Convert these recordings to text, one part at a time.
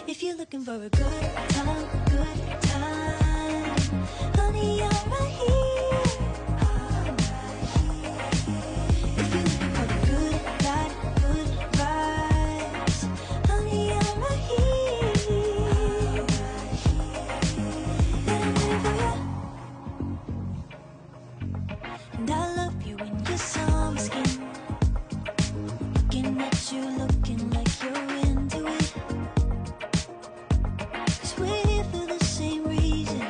If you're looking for a good time, honey, I'm right here. If you're looking for a good ride, good vibes, honey, I'm right here. And I'm ready for you. And I love you in your summer skin. Looking at you, looking like you're into it. 'Cause we're here for the same reason.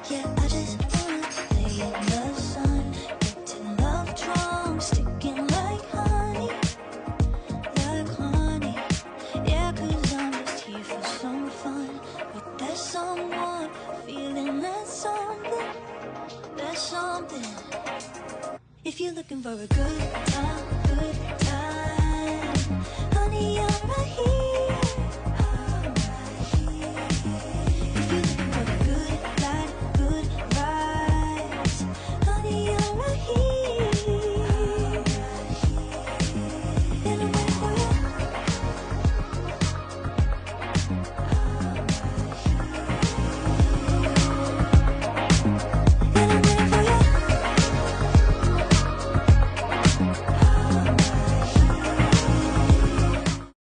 Yeah, I just wanna lay in the sun, getting love drunk, sticking like honey. Yeah, 'cause I'm just here for some fun. With that someone, feeling that something. If you're looking for a good